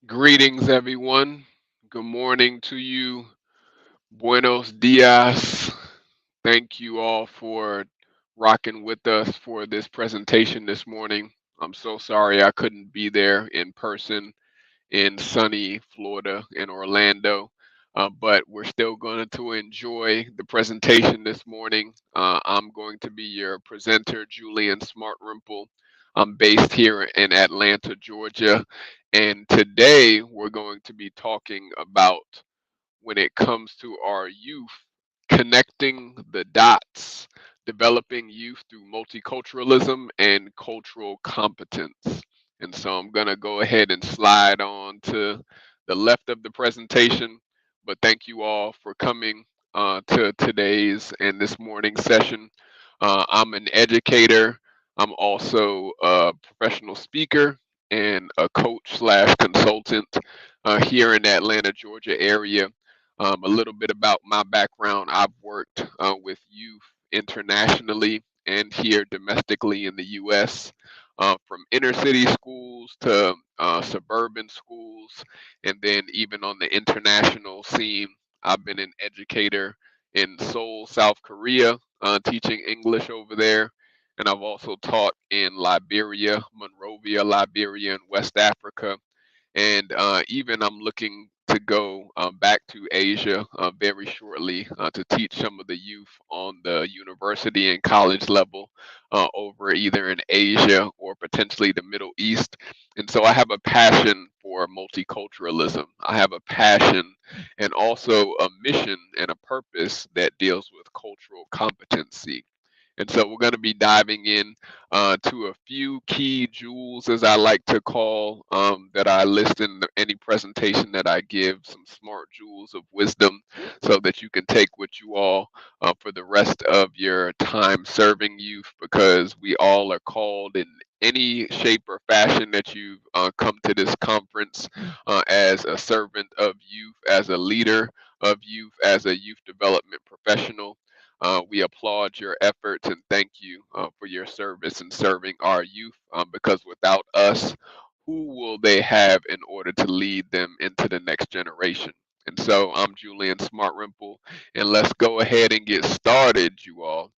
Greetings, everyone. Good morning to you. Buenos dias. Thank you all for rocking with us for this presentation this morning. I'm so sorry I couldn't be there in person in sunny Florida in Orlando. But we're still going to enjoy the presentation this morning. I'm going to be your presenter, Julian Smartrimple. I'm based here in Atlanta, Georgia. And today we're going to be talking about when it comes to our youth, connecting the dots, developing youth through multiculturalism and cultural competence. And so I'm going to go ahead and slide on to the left of the presentation. But thank you all for coming to today's and this morning's session. I'm an educator. I'm also a professional speaker and a coach slash consultant here in the Atlanta, Georgia area. A little bit about my background. I've worked with youth internationally and here domestically in the U.S., from inner city schools to suburban schools, and then even on the international scene. I've been an educator in Seoul, South Korea, teaching English over there. And I've also taught in Liberia, Monrovia, Liberia, and West Africa, and even I'm looking to go back to Asia very shortly to teach some of the youth on the university and college level over either in Asia or potentially the Middle East. And so I have a passion for multiculturalism. I have a passion and also a mission and a purpose that deals with cultural competency. And so we're going to be diving in to a few key jewels, as I like to call, that I list in any presentation that I give, some smart jewels of wisdom, so that you can take with you all for the rest of your time serving youth, because we all are called in any shape or fashion that you've come to this conference as a servant of youth, as a leader of youth, as a youth development professional. We applaud your efforts and thank you for your service in serving our youth, because without us, who will they have in order to lead them into the next generation? And so I'm Julian Smartrimple, and let's go ahead and get started, you all.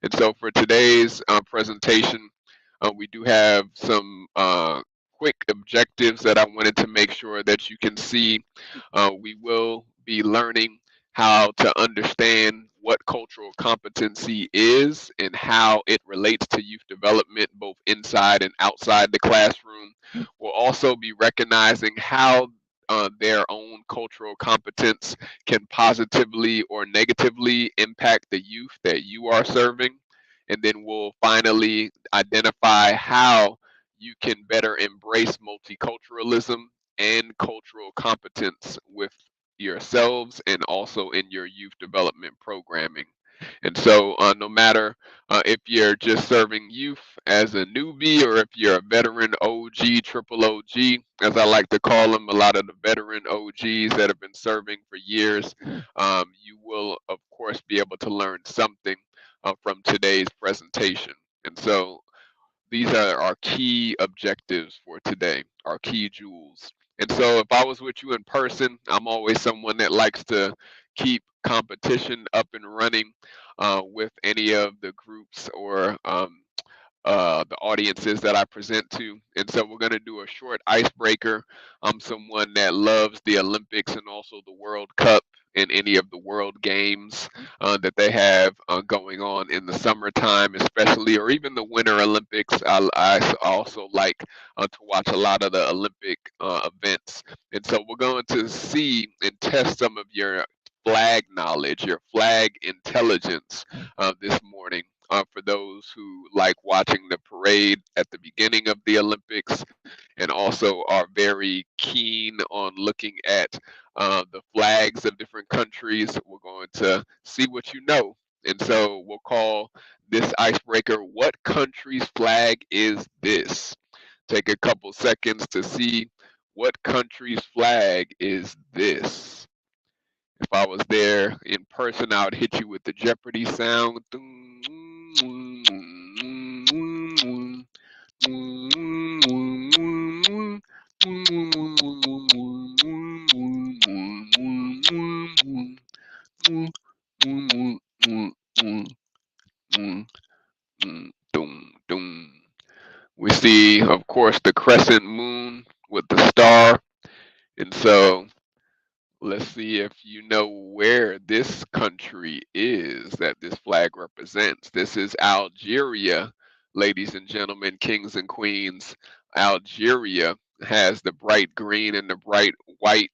And so for today's presentation, we do have some quick objectives that I wanted to make sure that you can see. We will be learning how to understand what cultural competency is and how it relates to youth development, both inside and outside the classroom. We'll also be recognizing how their own cultural competence can positively or negatively impact the youth that you are serving. And then we'll finally identify how you can better embrace multiculturalism and cultural competence with yourselves and also in your youth development programming. And so, no matter if you're just serving youth as a newbie or if you're a veteran OG, triple OG, as I like to call them, a lot of the veteran OGs that have been serving for years, you will, of course, be able to learn something from today's presentation. And so, these are our key objectives for today, our key jewels. And so if I was with you in person, I'm always someone that likes to keep competition up and running with any of the groups or the audiences that I present to. And so we're going to do a short icebreaker. I'm someone that loves the Olympics and also the World Cup and any of the world games that they have going on in the summertime, especially, or even the Winter Olympics. I also like to watch a lot of the Olympic events. And so we're going to see and test some of your flag knowledge, your flag intelligence this morning. For those who like watching the parade at the beginning of the Olympics and also are very keen on looking at the flags of different countries, we're going to see what you know. And so we'll call this icebreaker, What Country's Flag Is This? Take a couple seconds to see what country's flag is this. If I was there in person, I would hit you with the Jeopardy sound. see, of course, the crescent moon with the star. And so let's see if you know where this country is that this flag represents. This is Algeria, ladies and gentlemen, kings and queens. Algeria has the bright green and the bright white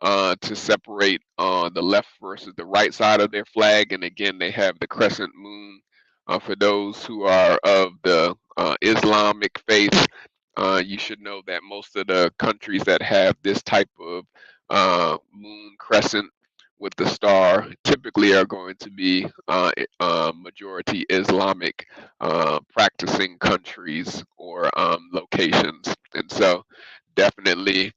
to separate the left versus the right side of their flag. And again, they have the crescent moon. For those who are of the Islamic faith, you should know that most of the countries that have this type of moon crescent with the star typically are going to be majority Islamic practicing countries or locations. And so definitely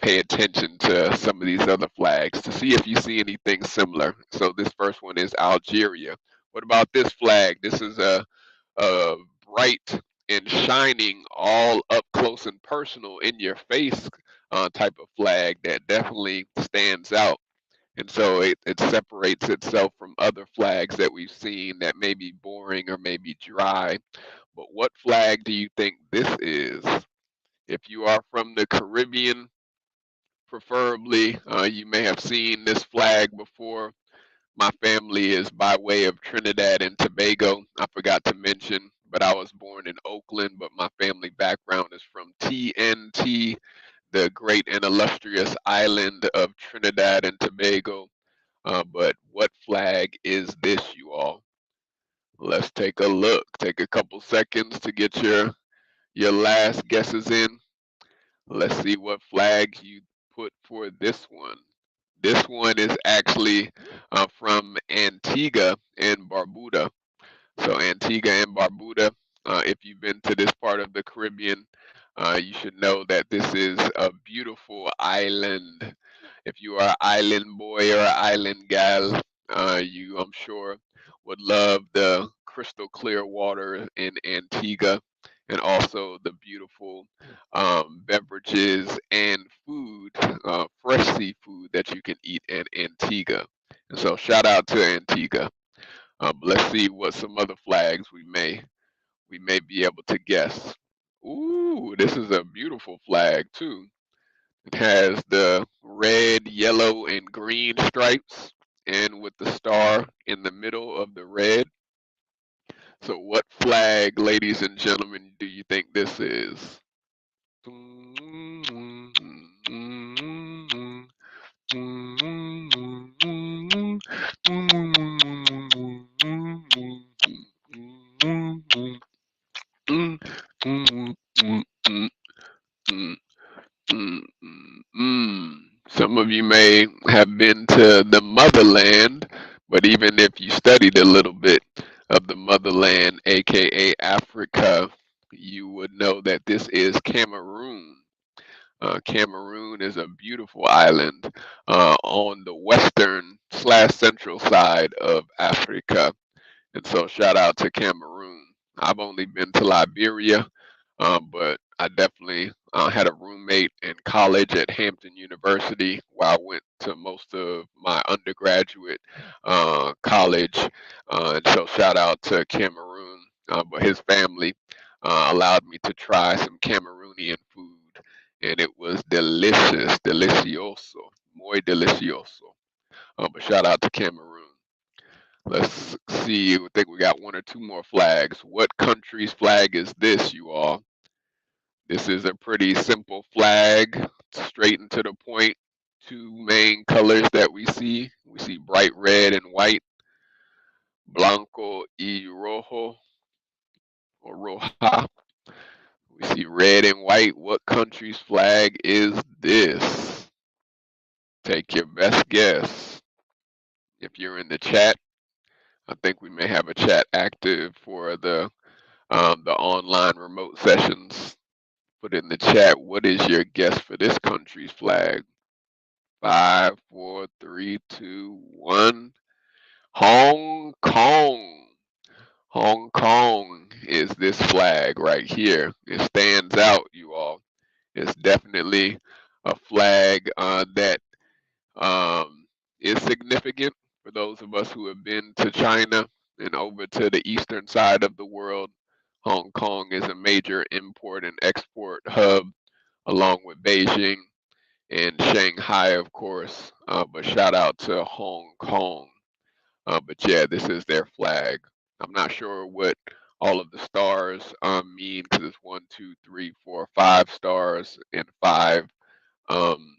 pay attention to some of these other flags to see if you see anything similar. So this first one is Algeria. What about this flag? This is a bright and shining, all up close and personal in your face type of flag that definitely stands out. And so it separates itself from other flags that we've seen that may be boring or maybe dry. But what flag do you think this is? If you are from the Caribbean, preferably, you may have seen this flag before. My family is by way of Trinidad and Tobago. I forgot to mention, but I was born in Oakland, but my family background is from TNT, the great and illustrious island of Trinidad and Tobago. But what flag is this, you all? Let's take a look. Take a couple seconds to get your last guesses in. Let's see what flag you put for this one. This one is actually from Antigua and Barbuda. So Antigua and Barbuda, if you've been to this part of the Caribbean, you should know that this is a beautiful island. If you are an island boy or an island gal, you, I'm sure, would love the crystal clear water in Antigua and also the beautiful beverages and food, fresh seafood that you can eat in Antigua. And so shout out to Antigua. Let's see what some other flags we may be able to guess. Ooh, this is a beautiful flag too. It has the red, yellow, and green stripes, and with the star in the middle of the red. So, what flag, ladies and gentlemen, do you think this is? Some of you may have been to the motherland, but even if you studied a little bit of the motherland, aka Africa, you would know that this is Cameroon. Cameroon is a beautiful island on the western slash central side of Africa. And so shout out to Cameroon. I've only been to Liberia, but I definitely had a roommate in college at Hampton University where I went to most of my undergraduate college. And so shout out to Cameroon. But his family allowed me to try some Cameroonian food, and it was delicious, delicioso, muy delicioso. But shout out to Cameroon. Let's see. I think we got one or two more flags. What country's flag is this, you all? This is a pretty simple flag, straight and to the point. Two main colors that we see. We see bright red and white, blanco y rojo, or roja. We see red and white. What country's flag is this? Take your best guess. If you're in the chat, I think we may have a chat active for the online remote sessions. Put in the chat, what is your guess for this country's flag? 5, 4, 3, 2, 1. Hong Kong. Hong Kong is this flag right here. It stands out, you all. It's definitely a flag that is significant for those of us who have been to China and over to the eastern side of the world. Hong Kong is a major import and export hub, along with Beijing and Shanghai, of course. But shout out to Hong Kong. But yeah, this is their flag. I'm not sure what all of the stars mean, because it's 1, 2, 3, 4, 5 stars and um,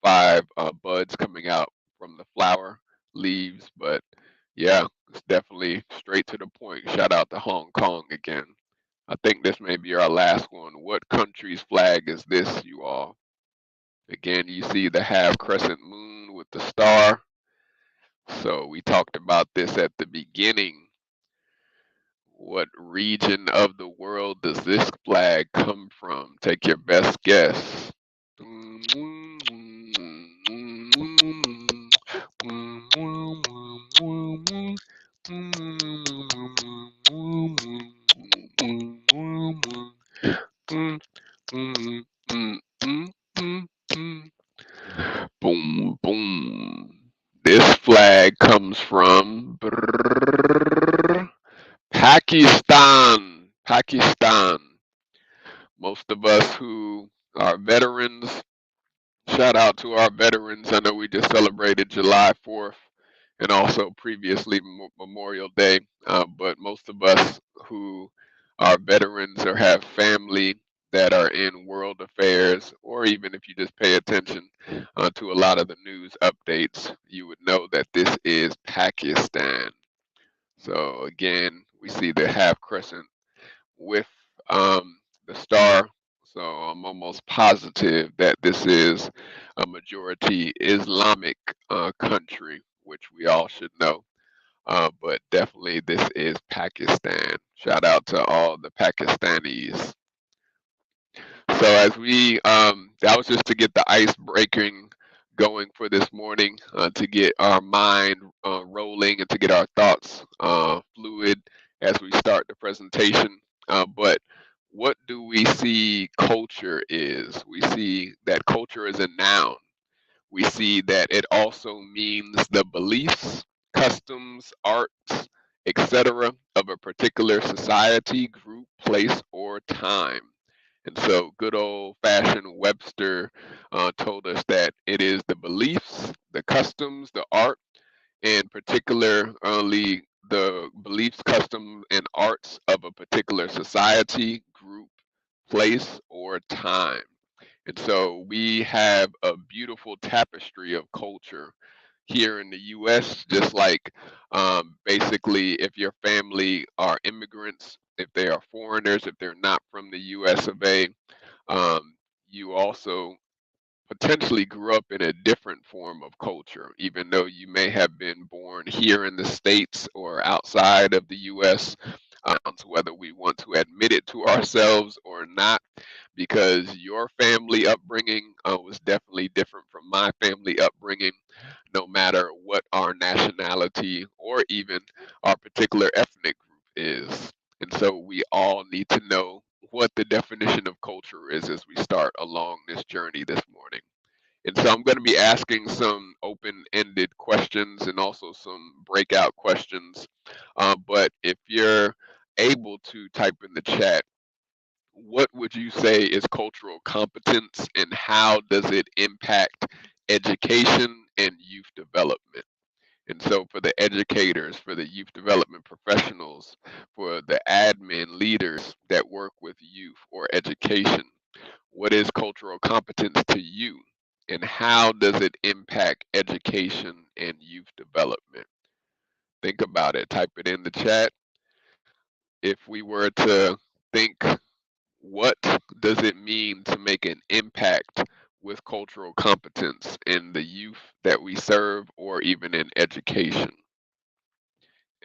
five buds coming out from the flower leaves. But yeah, it's definitely straight to the point. Shout out to Hong Kong again. I think this may be our last one. What country's flag is this, you all? Again, you see the half crescent moon with the star. So we talked about this at the beginning. What region of the world does this flag come from? Take your best guess. Boom, boom. This flag comes from Pakistan. Pakistan. Most of us who are veterans, shout out to our veterans. I know we just celebrated July 4th and also previously Memorial Day, but most of us who are veterans or have family that are in world affairs, or even if you just pay attention to a lot of the news updates, you would know that this is Pakistan. So again, we see the half crescent with the star. So I'm almost positive that this is a majority Islamic country, which we all should know. But definitely this is Pakistan. Shout out to all the Pakistanis. So as that was just to get the ice breaking going for this morning, to get our mind rolling and to get our thoughts fluid as we start the presentation. But what do we see culture is? We see that culture is a noun. We see that it also means the beliefs, customs, arts, etc. of a particular society, group, place, or time. And so, good old fashioned Webster told us that it is the beliefs, the customs, the art, and particularly the beliefs, customs, and arts of a particular society, group, place, or time. And so we have a beautiful tapestry of culture here in the US, just like basically if your family are immigrants, if they are foreigners, if they're not from the US of A, you also potentially grew up in a different form of culture, even though you may have been born here in the States or outside of the US, whether we want to admit it to ourselves or not, because your family upbringing was definitely different from my family upbringing, no matter what our nationality or even our particular ethnic group is. And so we all need to know what the definition of culture is as we start along this journey this morning. And so I'm going to be asking some open-ended questions and also some breakout questions. But if you're able to type in the chat, what would you say is cultural competence and how does it impact education and youth development? And so for the educators, for the youth development professionals, for the admin leaders that work with youth or education, what is cultural competence to you? And how does it impact education and youth development? Think about it. Type it in the chat. If we were to think, what does it mean to make an impact with cultural competence in the youth that we serve or even in education?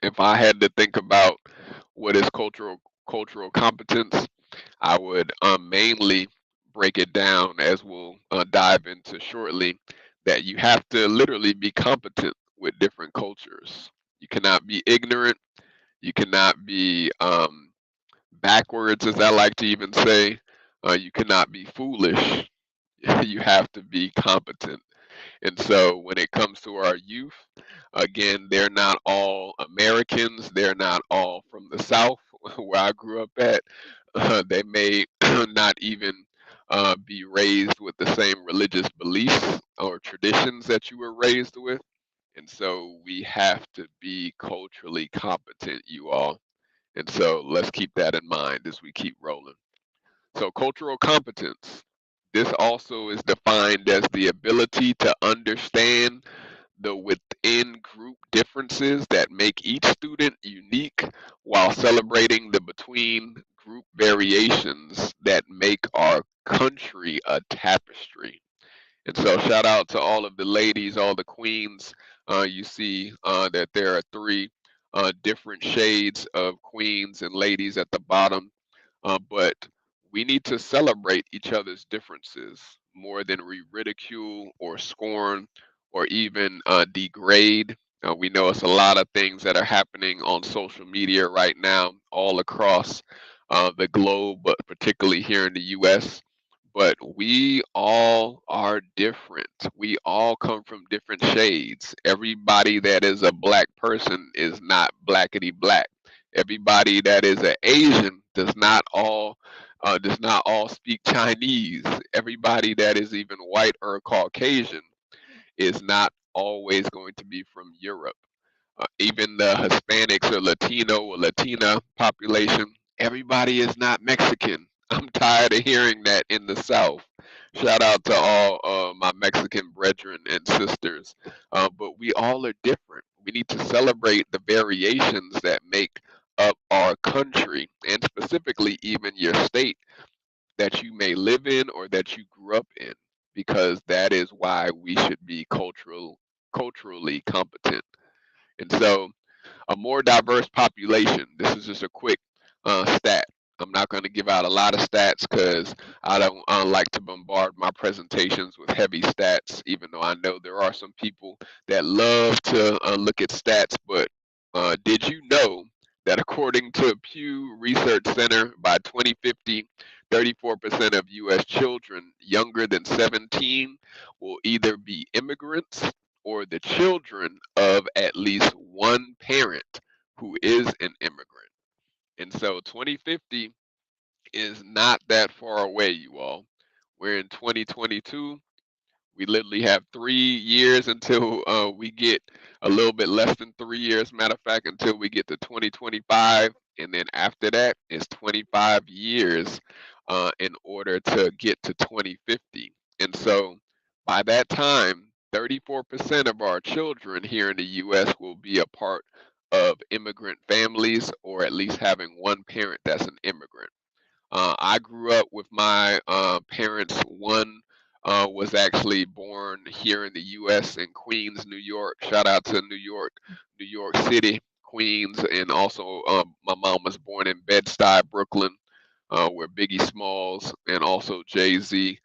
If I had to think about what is cultural competence, I would mainly break it down, as we'll dive into shortly, that you have to literally be competent with different cultures. You cannot be ignorant. You cannot be backwards, as I like to even say. You cannot be foolish. You have to be competent. And so when it comes to our youth, again, they're not all Americans. They're not all from the South. where I grew up at, they may not even be raised with the same religious beliefs or traditions that you were raised with. And so we have to be culturally competent, you all. And so let's keep that in mind as we keep rolling. So, cultural competence. This also is defined as the ability to understand the within group differences that make each student unique while celebrating the between group variations that make our country a tapestry. And so, shout out to all of the ladies, all the queens. You see that there are three different shades of queens and ladies at the bottom, but we need to celebrate each other's differences more than we ridicule or scorn or even degrade. We know it's a lot of things that are happening on social media right now, all across the globe, but particularly here in the US. But we all are different. We all come from different shades. Everybody that is a black person is not blackety black. Everybody that is an Asian does not all speak Chinese. Everybody that is even white or Caucasian is not always going to be from Europe. Even the Hispanics or Latino or Latina population, everybody is not Mexican. I'm tired of hearing that in the South. Shout out to all my Mexican brethren and sisters. But we all are different. We need to celebrate the variations that make up our country, and specifically even your state that you may live in or that you grew up in, because that is why we should be culturally competent. And so a more diverse population. This is just a quick stat. I'm not going to give out a lot of stats because I don't like to bombard my presentations with heavy stats, even though I know there are some people that love to look at stats. But did you know that according to Pew Research Center, by 2050, 34% of U.S. children younger than 17 will either be immigrants or the children of at least one parent who is an immigrant. And so 2050 is not that far away, you all. We're in 2022. We literally have 3 years until we get a little bit less than 3 years, matter of fact, until we get to 2025. And then after that, it's 25 years in order to get to 2050. And so by that time, 34% of our children here in the US will be a part of immigrant families, or at least having one parent that's an immigrant. I grew up with my parents. One was actually born here in the U.S. in Queens, New York. Shout out to New York City, Queens, and also my mom was born in Bed-Stuy, Brooklyn, where Biggie Smalls and also Jay-Z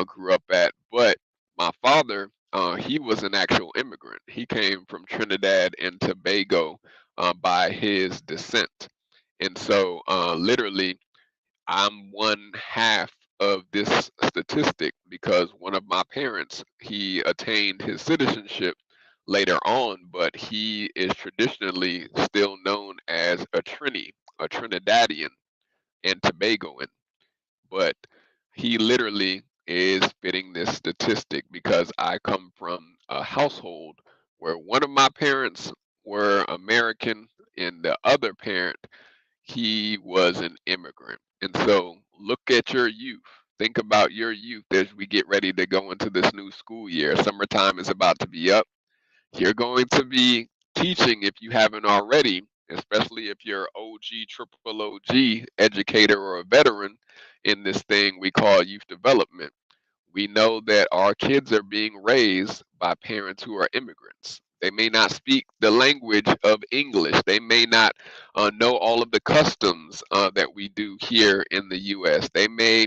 grew up at. But my father, he was an actual immigrant. He came from Trinidad and Tobago by his descent. And so, literally, I'm one half of this statistic because one of my parents, he attained his citizenship later on, but he is traditionally still known as a Trinidadian and Tobagoan. But he literally is fitting this statistic because I come from a household where one of my parents were American and the other parent, he was an immigrant. And so look at your youth. Think about your youth as we get ready to go into this new school year. Summertime is about to be up. You're going to be teaching, if you haven't already, especially if you're OG, triple OG educator or a veteran in this thing we call youth development. We know that our kids are being raised by parents who are immigrants. They may not speak the language of English. They may not know all of the customs that we do here in the U.S. They may,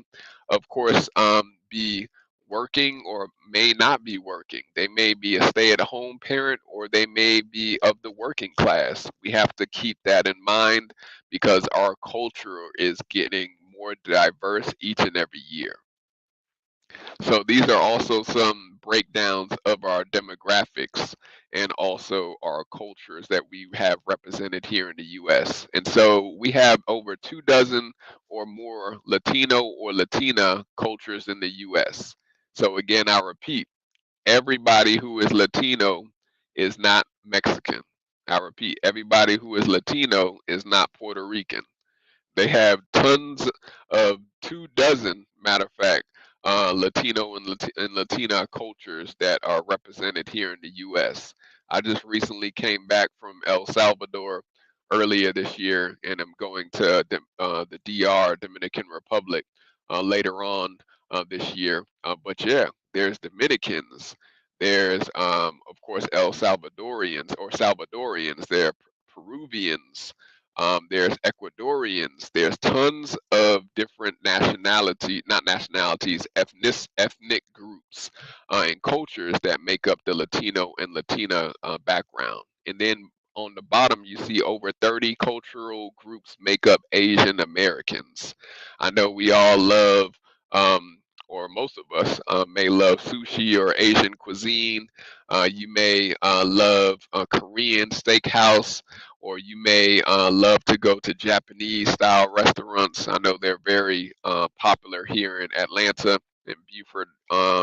of course, be working or may not be working. They may be a stay at home parent or they may be of the working class. We have to keep that in mind because our culture is getting more diverse each and every year. So these are also some breakdowns of our demographics and also our cultures that we have represented here in the US. And so we have over 2 dozen or more Latino or Latina cultures in the US. So again, I repeat, everybody who is Latino is not Mexican. I repeat, everybody who is Latino is not Puerto Rican. They have tons of 2 dozen, matter of fact, Latino and Latina cultures that are represented here in the U.S. I just recently came back from El Salvador earlier this year, and I'm going to the DR, Dominican Republic, later on this year. But yeah, there's Dominicans, there's of course El Salvadorians or Salvadorians, there are Peruvians, there's Ecuadorians. There's tons of different not nationalities, ethnic groups and cultures that make up the Latino and Latina background. And then on the bottom, you see over 30 cultural groups make up Asian Americans. I know we all love, or most of us may love sushi or Asian cuisine. You may love Korean steakhouse, or you may love to go to Japanese style restaurants. I know they're very popular here in Atlanta, in Beaufort,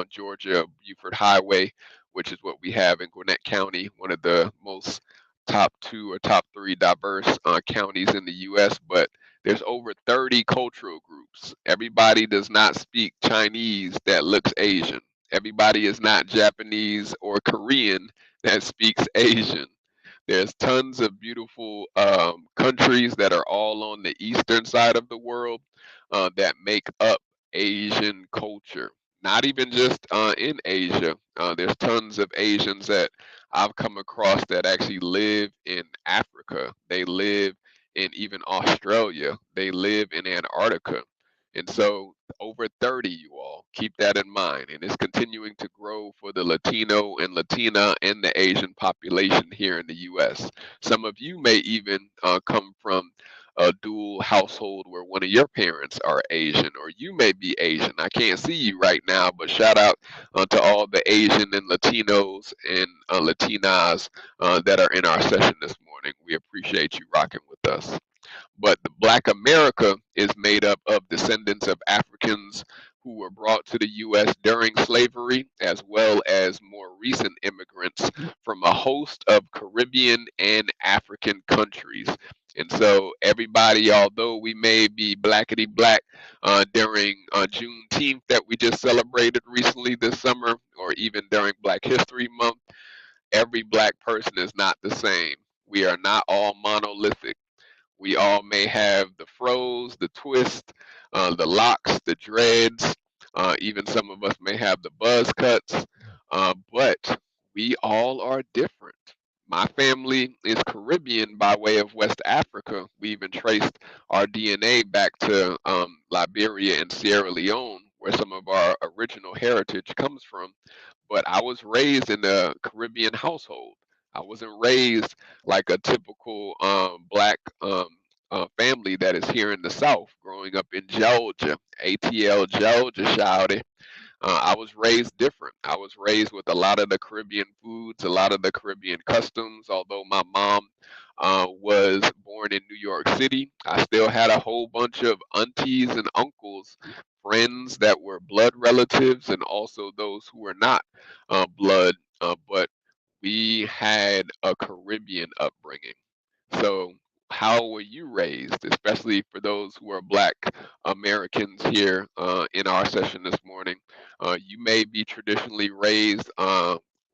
Georgia, Beaufort Highway, which is what we have in Gwinnett County, one of the most top 2 or top 3 diverse counties in the U.S. But there's over 30 cultural groups. Everybody does not speak Chinese that looks Asian. Everybody is not Japanese or Korean that speaks Asian. There's tons of beautiful countries that are all on the eastern side of the world that make up Asian culture. Not even just in Asia. There's tons of Asians that I've come across that actually live in Africa. They live in even Australia. They live in Antarctica. And so over 30, you all keep that in mind. And it's continuing to grow for the Latino and Latina and the Asian population here in the US. Some of you may even come from a dual household where one of your parents are Asian, or you may be Asian. I can't see you right now, but shout out to all the Asian and Latinos and Latinas that are in our session this morning. We appreciate you rocking with us. But the Black America is made up of descendants of Africans who were brought to the U.S. during slavery, as well as more recent immigrants from a host of Caribbean and African countries. And so, everybody, although we may be blackety black during Juneteenth that we just celebrated recently this summer, or even during Black History Month, every black person is not the same. We are not all monolithic. We all may have the fros, the twist, the locks, the dreads. Even some of us may have the buzz cuts, but we all are different. My family is Caribbean by way of West Africa. We even traced our DNA back to Liberia and Sierra Leone, where some of our original heritage comes from. But I was raised in a Caribbean household. I wasn't raised like a typical black family that is here in the South, growing up in Georgia, ATL Georgia, shouted. I was raised different. I was raised with a lot of the Caribbean foods, a lot of the Caribbean customs. Although my mom was born in New York City, I still had a whole bunch of aunties and uncles, friends that were blood relatives, and also those who were not blood, but we had a Caribbean upbringing. So, how were you raised, especially for those who are Black Americans here in our session this morning? You may be traditionally raised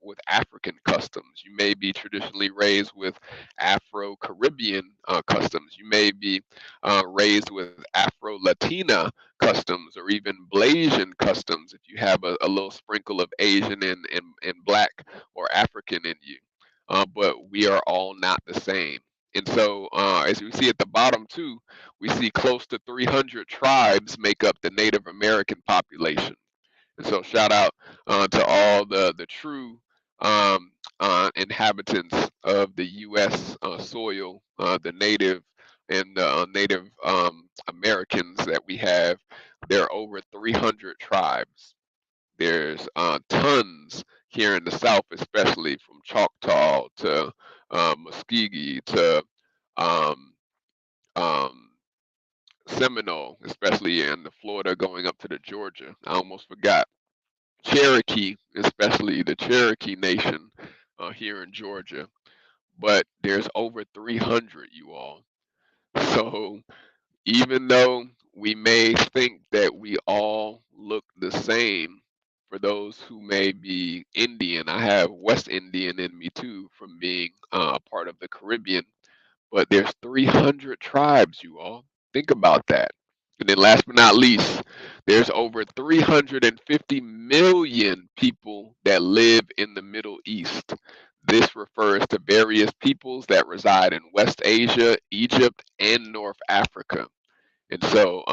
with African customs. You may be traditionally raised with Afro Caribbean customs. You may be raised with Afro Latina customs, or even Blasian customs if you have a little sprinkle of Asian and Black or African in you. But we are all not the same. And so, as we see at the bottom too, we see close to 300 tribes make up the Native American population. And so, shout out to all the true inhabitants of the U.S. Soil, the Native and Native Americans that we have. There are over 300 tribes. There's tons here in the South, especially from Choctaw to Muskegee to um, um, Seminole, especially in the Florida going up to the Georgia. I almost forgot Cherokee, especially the Cherokee Nation here in Georgia. But there's over 300, you all. So even though we may think that we all look the same, for those who may be Indian, I have West Indian in me too from being a part of the Caribbean, but there's 300 tribes, you all. Think about that. And then last but not least, there's over 350 million people that live in the Middle East. This refers to various peoples that reside in West Asia, Egypt, and North Africa. And so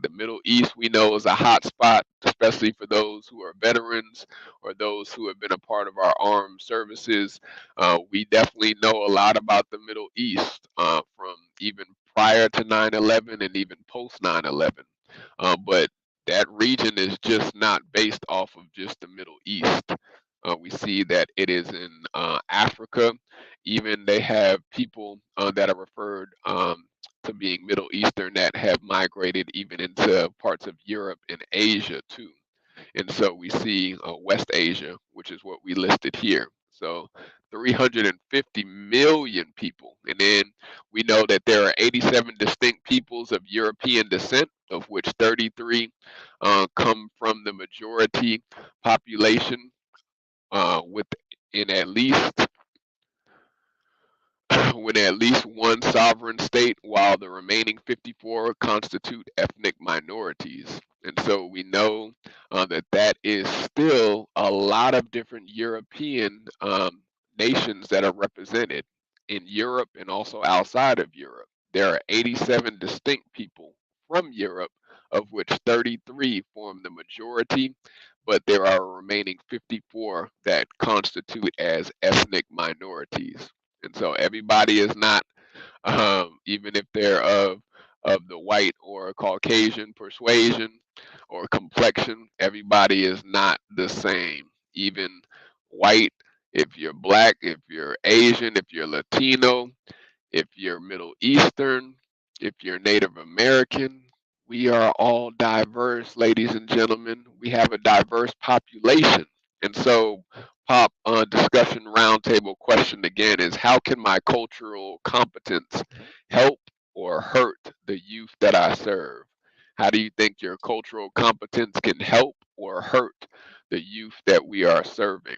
the Middle East we know is a hot spot, especially for those who are veterans or those who have been a part of our armed services. We definitely know a lot about the Middle East from even prior to 9/11 and even post 9/11. But that region is just not based off of just the Middle East. We see that it is in Africa. Even they have people that are referred to being Middle Eastern that have migrated even into parts of Europe and Asia too. And so we see West Asia, which is what we listed here. So 350 million people. And then we know that there are 87 distinct peoples of European descent, of which 33 come from the majority population within at least with at least one sovereign state, while the remaining 54 constitute ethnic minorities. And so we know that that is still a lot of different European nations that are represented in Europe and also outside of Europe. There are 87 distinct people from Europe, of which 33 form the majority, but there are remaining 54 that constitute as ethnic minorities. And so everybody is not, even if they're of the white or Caucasian persuasion or complexion, everybody is not the same. Even white, if you're black, if you're Asian, if you're Latino, if you're Middle Eastern, if you're Native American, we are all diverse, ladies and gentlemen. We have a diverse population. And so, pop discussion roundtable question again is, how can my cultural competence help or hurt the youth that I serve? How do you think your cultural competence can help or hurt the youth that we are serving?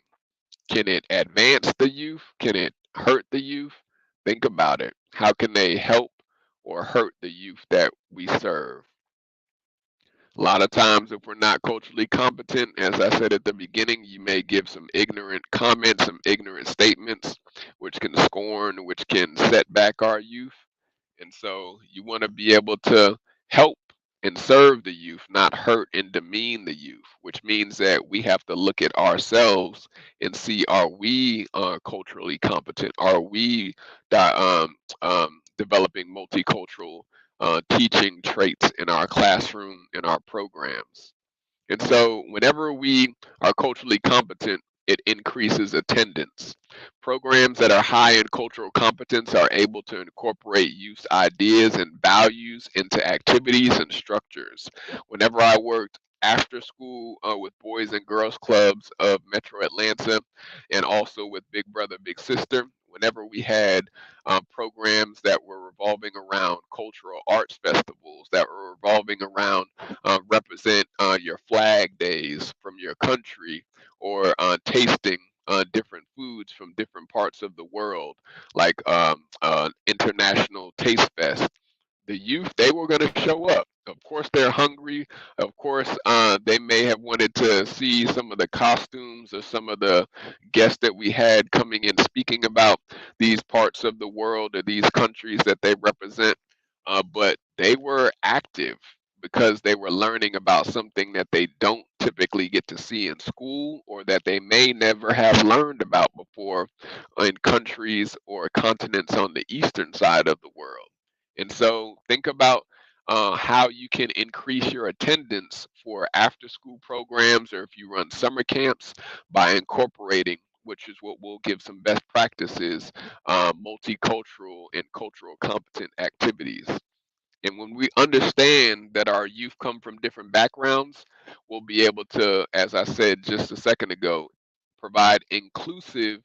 Can it advance the youth? Can it hurt the youth? Think about it. How can they help or hurt the youth that we serve? A lot of times, if we're not culturally competent, as I said at the beginning, you may give some ignorant comments, some ignorant statements, which can scorn, which can set back our youth. And so you want to be able to help and serve the youth, not hurt and demean the youth, which means that we have to look at ourselves and see, are we culturally competent? Are we developing multicultural teaching traits in our classroom, in our programs? And so, whenever we are culturally competent, it increases attendance. Programs that are high in cultural competence are able to incorporate youth ideas and values into activities and structures. Whenever I worked after school with Boys and Girls Clubs of Metro Atlanta and also with Big Brother, Big Sister, whenever we had programs that were revolving around cultural arts festivals, that were revolving around represent your flag days from your country, or tasting different foods from different parts of the world, like International Taste Fest. The youth, they were going to show up. Of course, they're hungry. Of course, they may have wanted to see some of the costumes or some of the guests that we had coming in speaking about these parts of the world or these countries that they represent. But they were active because they were learning about something that they don't typically get to see in school, or that they may never have learned about before in countries or continents on the eastern side of the world. And so think about how you can increase your attendance for after school programs, or if you run summer camps, by incorporating, which is what we'll give some best practices, multicultural and cultural competent activities. And when we understand that our youth come from different backgrounds, we'll be able to, as I said just a second ago, provide inclusive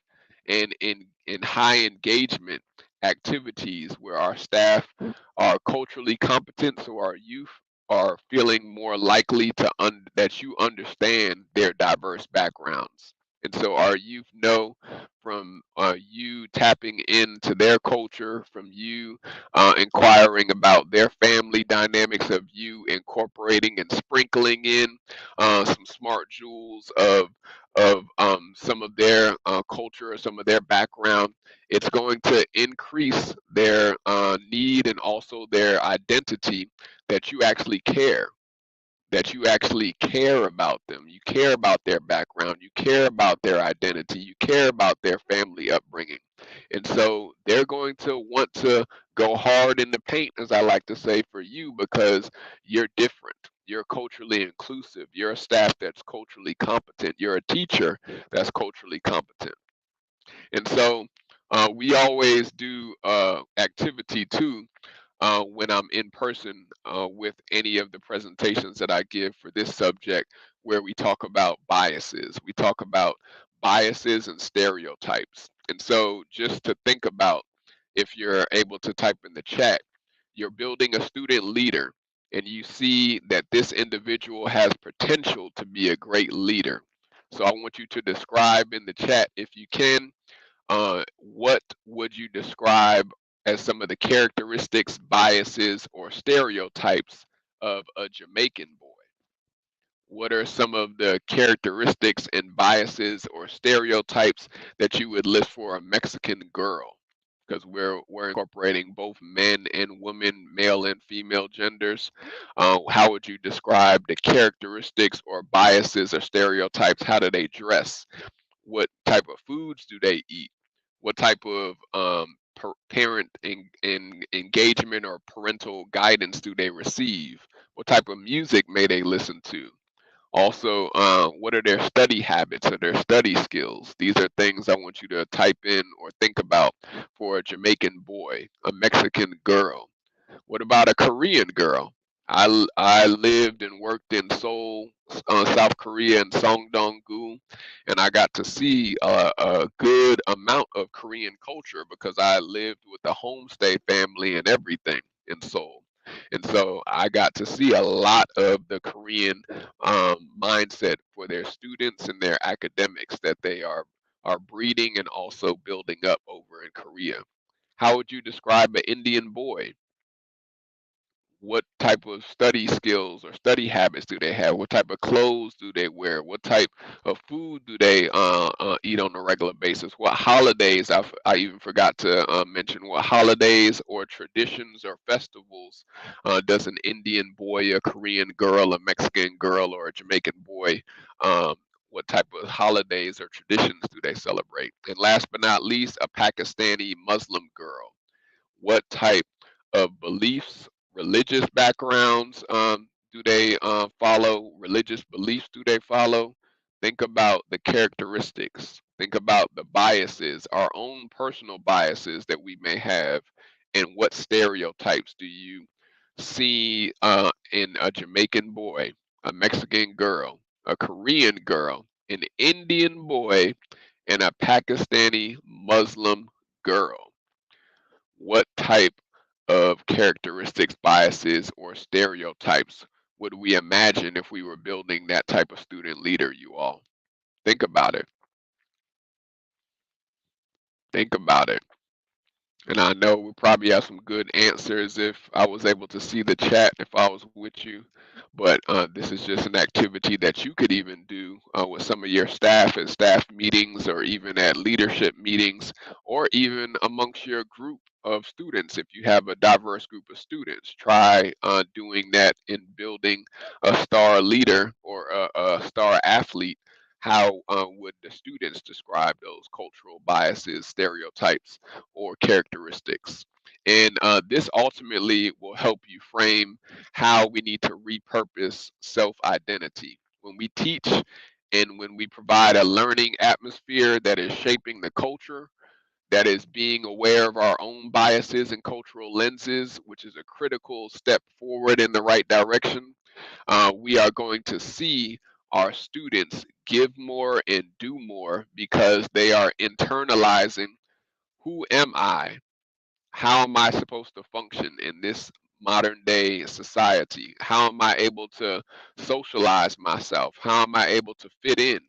and in high engagement activities where our staff are culturally competent, so our youth are feeling more likely to that you understand their diverse backgrounds. And so our youth know from you tapping into their culture, from you inquiring about their family dynamics, of you incorporating and sprinkling in some smart jewels of some of their culture or some of their background. It's going to increase their need and also their identity, that you actually care, that you actually care about them. You care about their background. You care about their identity. You care about their family upbringing. And so they're going to want to go hard in the paint, as I like to say, for you, because you're different. You're culturally inclusive. You're a staff that's culturally competent. You're a teacher that's culturally competent. And so we always do activity too when I'm in person with any of the presentations that I give for this subject, where we talk about biases. We talk about biases and stereotypes. And so just to think about, if you're able to type in the chat, you're building a student leader and you see that this individual has potential to be a great leader. So I want you to describe in the chat, if you can, what would you describe as some of the characteristics, biases, or stereotypes of a Jamaican boy? What are some of the characteristics and biases or stereotypes that you would list for a Mexican girl? Because we're incorporating both men and women, male and female genders. How would you describe the characteristics or biases or stereotypes? How do they dress? What type of foods do they eat? What type of parent engagement or parental guidance do they receive? What type of music may they listen to? Also, what are their study habits or their study skills? These are things I want you to type in or think about for a Jamaican boy, a Mexican girl. What about a Korean girl? I lived and worked in Seoul, South Korea, and Songdong-gu, and I got to see a good amount of Korean culture because I lived with a homestay family and everything in Seoul. And so I got to see a lot of the Korean mindset for their students and their academics that they are breeding and also building up over in Korea. How would you describe an Indian boy? What type of study skills or study habits do they have? What type of clothes do they wear? What type of food do they eat on a regular basis? What holidays? I even forgot to mention, what holidays or traditions or festivals does an Indian boy, a Korean girl, a Mexican girl, or a Jamaican boy? What type of holidays or traditions do they celebrate? And last but not least, a Pakistani Muslim girl. What type of beliefs, religious backgrounds do they follow? Religious beliefs do they follow? Think about the characteristics. Think about the biases, our own personal biases that we may have, and what stereotypes do you see in a Jamaican boy, a Mexican girl, a Korean girl, an Indian boy, and a Pakistani Muslim girl? What type of characteristics, biases, or stereotypes would we imagine if we were building that type of student leader, you all? Think about it. Think about it. And I know we'll probably have some good answers if I was able to see the chat, if I was with you. But this is just an activity that you could even do with some of your staff at staff meetings, or even at leadership meetings, or even amongst your group of students. If you have a diverse group of students, try doing that in building a star leader or a star athlete. How would the students describe those cultural biases, stereotypes, or characteristics? And this ultimately will help you frame how we need to repurpose self identity. When we teach and when we provide a learning atmosphere that is shaping the culture, that is being aware of our own biases and cultural lenses, which is a critical step forward in the right direction, we are going to see our students give more and do more because they are internalizing who am I? How am I supposed to function in this modern day society? How am I able to socialize myself? How am I able to fit in?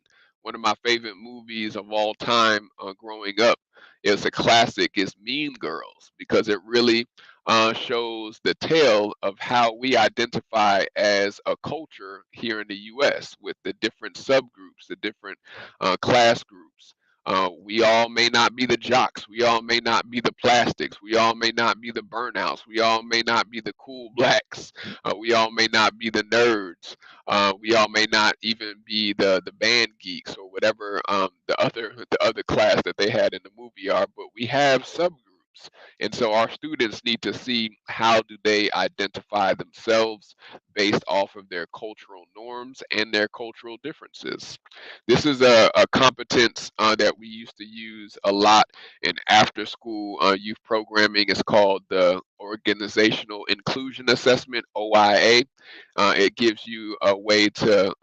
One of my favorite movies of all time growing up is a classic is Mean Girls because it really shows the tale of how we identify as a culture here in the US with the different subgroups, the different class groups. We all may not be the jocks. We all may not be the plastics. We all may not be the burnouts. We all may not be the cool blacks. We all may not be the nerds. We all may not even be the band geeks or whatever the other class that they had in the movie are. But we have subgroups, and so our students need to see how do they identify themselves based off of their cultural norms and their cultural differences. This is a competence that we used to use a lot in after school youth programming. It's called the Organizational Inclusion Assessment, OIA. It gives you a way to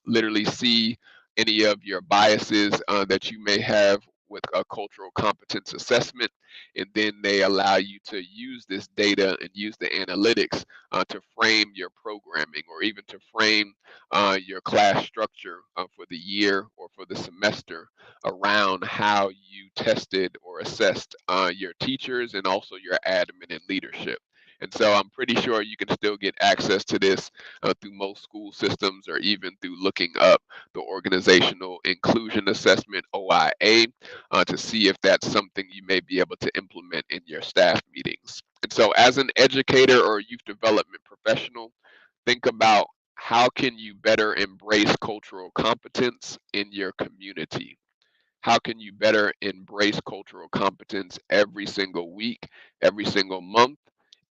literally see any of your biases that you may have with a cultural competence assessment, and then they allow you to use this data and use the analytics to frame your programming or even to frame your class structure for the year or for the semester around how you tested or assessed your teachers and also your admin and leadership. And so I'm pretty sure you can still get access to this through most school systems or even through looking up the Organizational Inclusion Assessment, OIA, to see if that's something you may be able to implement in your staff meetings. And so as an educator or youth development professional, think about how can you better embrace cultural competence in your community? How can you better embrace cultural competence every single week, every single month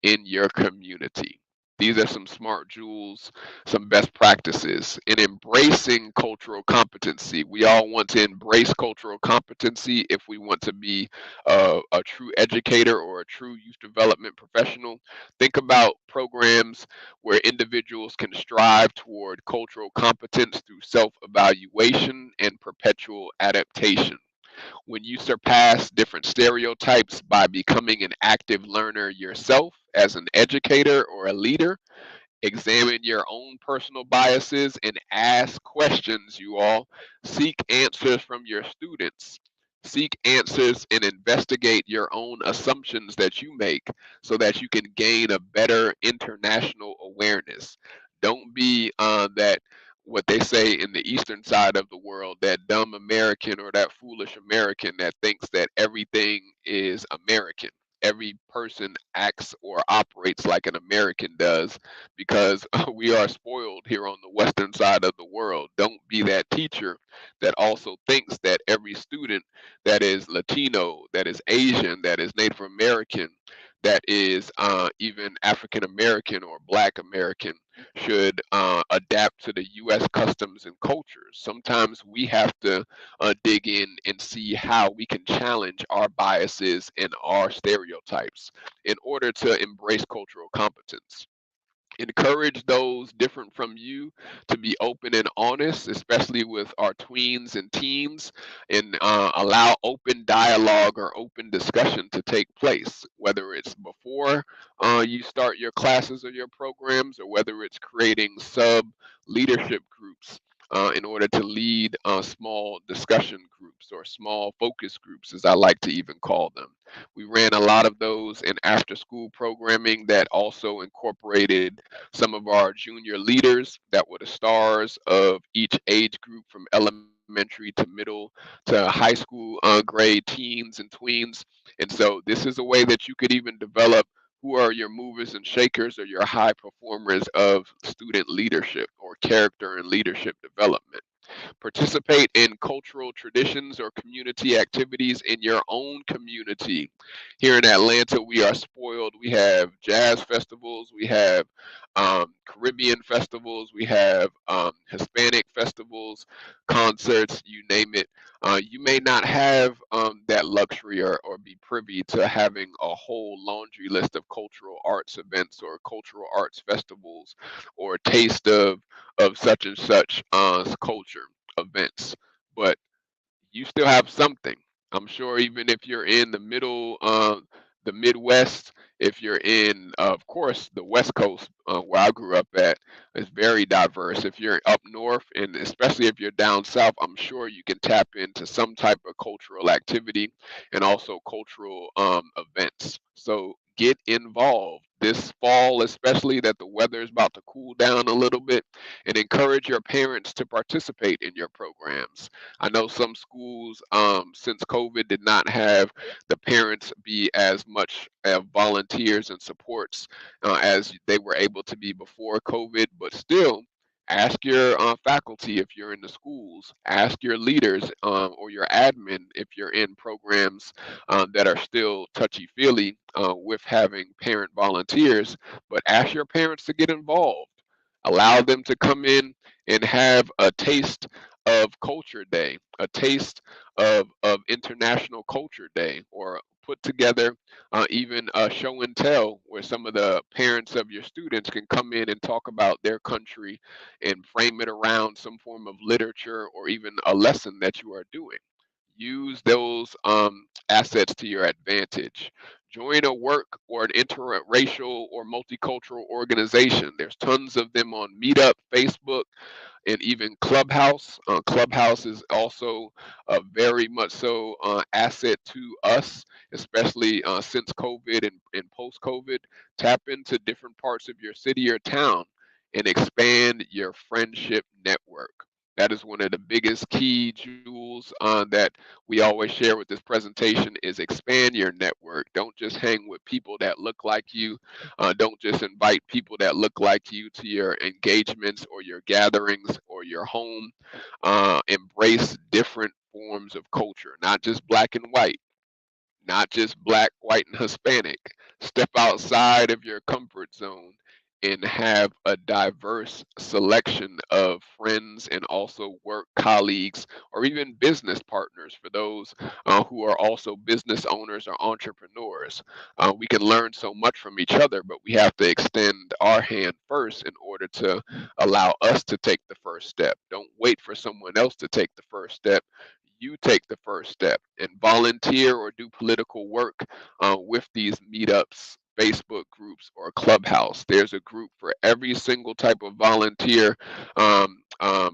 in your community? These are some smart jewels, some best practices in embracing cultural competency. We all want to embrace cultural competency if we want to be a true educator or a true youth development professional. Think about programs where individuals can strive toward cultural competence through self evaluation and perpetual adaptation. When you surpass different stereotypes by becoming an active learner yourself as an educator or a leader, examine your own personal biases and ask questions, you all. Seek answers from your students. Seek answers and investigate your own assumptions that you make so that you can gain a better international awareness. Don't be that what they say in the eastern side of the world, that dumb American or that foolish American that thinks that everything is American. Every person acts or operates like an American does because we are spoiled here on the western side of the world. Don't be that teacher that also thinks that every student that is Latino, that is Asian, that is Native American, that is even African American or Black American should adapt to the U.S. customs and cultures. Sometimes we have to dig in and see how we can challenge our biases and our stereotypes in order to embrace cultural competence. Encourage those different from you to be open and honest, especially with our tweens and teens, and allow open dialogue or open discussion to take place, whether it's before you start your classes or your programs, or whether it's creating sub leadership groups. In order to lead small discussion groups or small focus groups, as I like to even call them. We ran a lot of those in after school programming that also incorporated some of our junior leaders that were the stars of each age group from elementary to middle to high school grade teens and tweens. And so this is a way that you could even develop who are your movers and shakers or your high performers of student leadership or character and leadership development. Participate in cultural traditions or community activities in your own community. Here in Atlanta, we are spoiled. We have jazz festivals, we have Caribbean festivals, we have Hispanic festivals, concerts, you name it. You may not have that luxury or be privy to having a whole laundry list of cultural arts events or cultural arts festivals or taste of such and such culture events, but you still have something. I'm sure even if you're in the Midwest, if you're in, of course, the West Coast, where I grew up at, is very diverse. If you're up north, and especially if you're down south, I'm sure you can tap into some type of cultural activity and also cultural events. So get involved this fall, especially that the weather is about to cool down a little bit, and encourage your parents to participate in your programs. I know some schools, since COVID, did not have the parents be as much volunteers and supports as they were able to be before COVID, but still, ask your faculty if you're in the schools, ask your leaders or your admin if you're in programs that are still touchy feely with having parent volunteers, but ask your parents to get involved. Allow them to come in and have a taste of Culture Day, a taste of International Culture Day, or put together even a show and tell where some of the parents of your students can come in and talk about their country and frame it around some form of literature or even a lesson that you are doing. Use those assets to your advantage. Join a work or an interracial or multicultural organization. There's tons of them on Meetup, Facebook, and even Clubhouse. Clubhouse is also very much so asset to us, especially since COVID and post COVID. Tap into different parts of your city or town and expand your friendship network. That is one of the biggest key jewels that we always share with this presentation is expand your network. Don't just hang with people that look like you. Don't just invite people that look like you to your engagements or your gatherings or your home. Embrace different forms of culture, not just black and white, not just black, white, and Hispanic. Step outside of your comfort zone and have a diverse selection of friends and also work colleagues or even business partners for those who are also business owners or entrepreneurs. We can learn so much from each other, but we have to extend our hand first in order to allow us to take the first step. Don't wait for someone else to take the first step. You take the first step and volunteer or do political work with these meetups, Facebook groups, or Clubhouse. There's a group for every single type of volunteer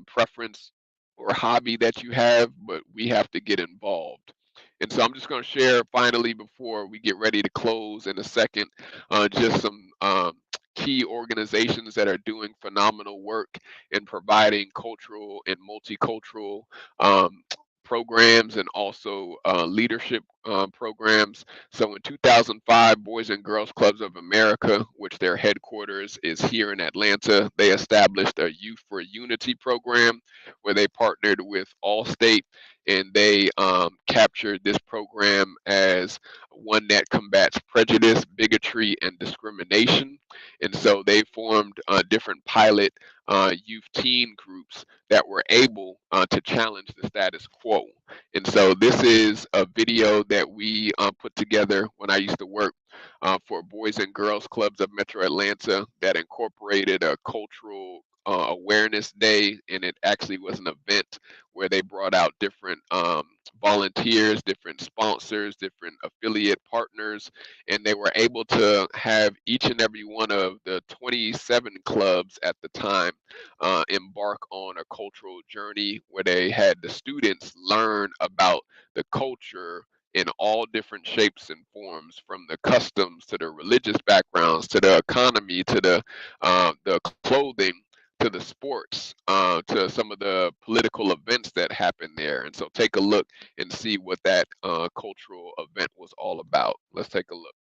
preference or hobby that you have, but we have to get involved. And so I'm just going to share finally before we get ready to close in a second, just some key organizations that are doing phenomenal work in providing cultural and multicultural um, programs and also leadership programs. So in 2005, Boys and Girls Clubs of America, which their headquarters is here in Atlanta, they established a Youth for Unity program where they partnered with Allstate and they captured this program as one that combats prejudice, bigotry, and discrimination. And so they formed different pilot youth teen groups that were able to challenge the status quo. And so this is a video that we put together when I used to work for Boys and Girls Clubs of Metro Atlanta that incorporated a cultural awareness day, and it actually was an event where they brought out different volunteers, different sponsors, different affiliate partners, and they were able to have each and every one of the 27 clubs at the time embark on a cultural journey where they had the students learn about the culture in all different shapes and forms, from the customs to the religious backgrounds to the economy to the clothing to the sports to some of the political events that happened there. And so take a look and see what that cultural event was all about. Let's take a look.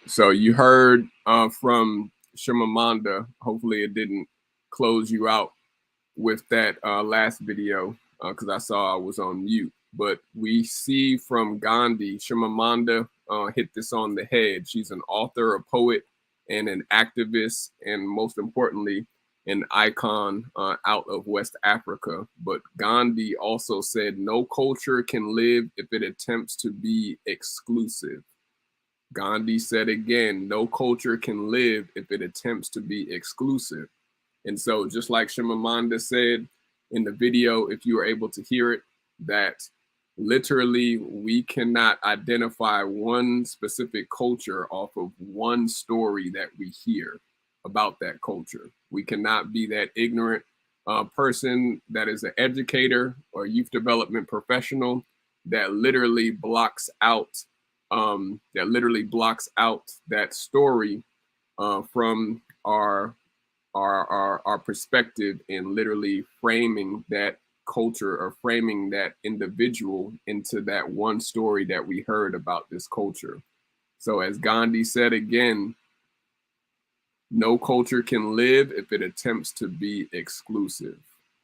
So you heard from Shimamanda. Hopefully it didn't close you out with that last video because I saw I was on mute. But we see from Gandhi, Shimamanda hit this on the head. She's an author, a poet, and an activist, and most importantly, an icon out of West Africa. But Gandhi also said, no culture can live if it attempts to be exclusive. Gandhi said again, no culture can live if it attempts to be exclusive. And so just like Shimamanda said in the video, if you are able to hear it, that literally we cannot identify one specific culture off of one story that we hear about that culture. We cannot be that ignorant person that is an educator or youth development professional that literally blocks out that story from our perspective and literally framing that culture or framing that individual into that one story that we heard about this culture. So as Gandhi said again, no culture can live if it attempts to be exclusive.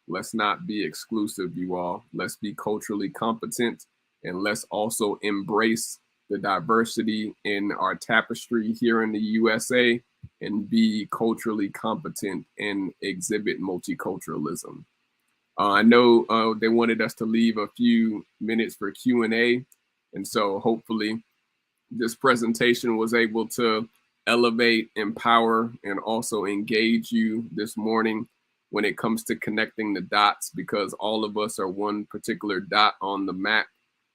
Let's not be exclusive, you all. Let's be culturally competent, and let's also embrace the diversity in our tapestry here in the USA and be culturally competent and exhibit multiculturalism. I know they wanted us to leave a few minutes for Q&A, and so hopefully this presentation was able to elevate, empower, and also engage you this morning when it comes to connecting the dots, because all of us are one particular dot on the map,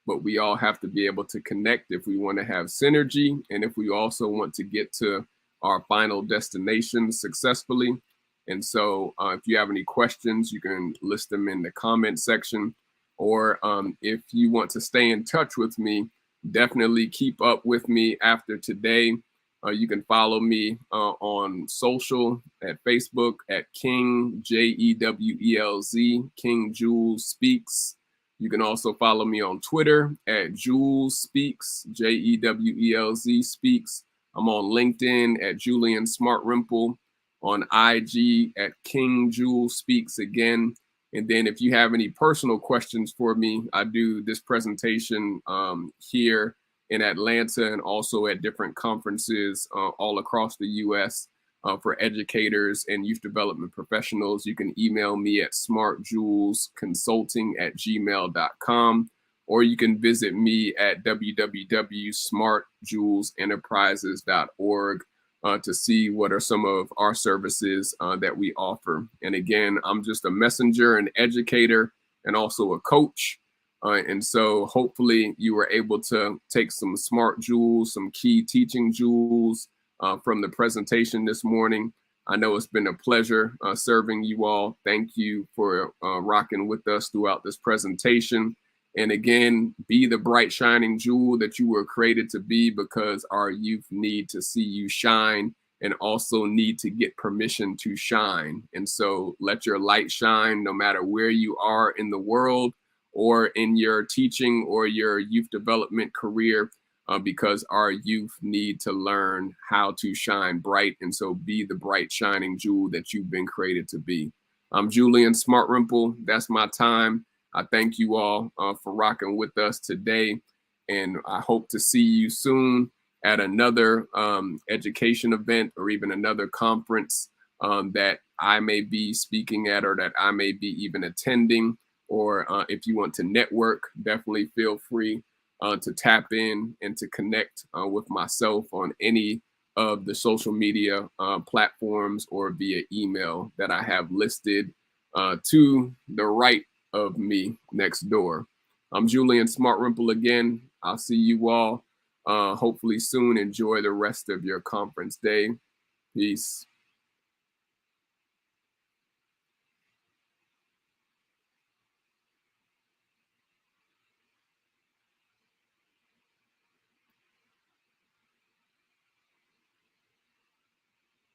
but we all have to be able to connect if we want to have synergy and if we also want to get to our final destination successfully. And so if you have any questions, you can list them in the comment section, or if you want to stay in touch with me, definitely keep up with me after today. You can follow me on social at Facebook at King Jewelz, King Jules Speaks. You can also follow me on Twitter at Jules Speaks, Jewelz Speaks. I'm on LinkedIn at Julian Smartrimple, on IG at King Jules Speaks again. And then if you have any personal questions for me, I do this presentation here in Atlanta and also at different conferences all across the US for educators and youth development professionals. You can email me at smartjulesconsulting@gmail.com, or you can visit me at www.smartjulesenterprises.org to see what are some of our services that we offer. And again, I'm just a messenger, an educator, and also a coach. And so hopefully you were able to take some smart jewels, some key teaching jewels from the presentation this morning. I know it's been a pleasure serving you all. Thank you for rocking with us throughout this presentation. And again, be the bright shining jewel that you were created to be, because our youth need to see you shine and also need to get permission to shine. And so let your light shine no matter where you are in the world or in your teaching or your youth development career, because our youth need to learn how to shine bright. And so be the bright shining jewel that you've been created to be. I'm Julian Smartrimple. That's my time. I thank you all for rocking with us today, and I hope to see you soon at another education event or even another conference that I may be speaking at or that I may be even attending. Or if you want to network, definitely feel free to tap in and to connect with myself on any of the social media platforms or via email that I have listed to the right of me next door. I'm Julian Smartrimple again. I'll see you all hopefully soon. Enjoy the rest of your conference day. Peace.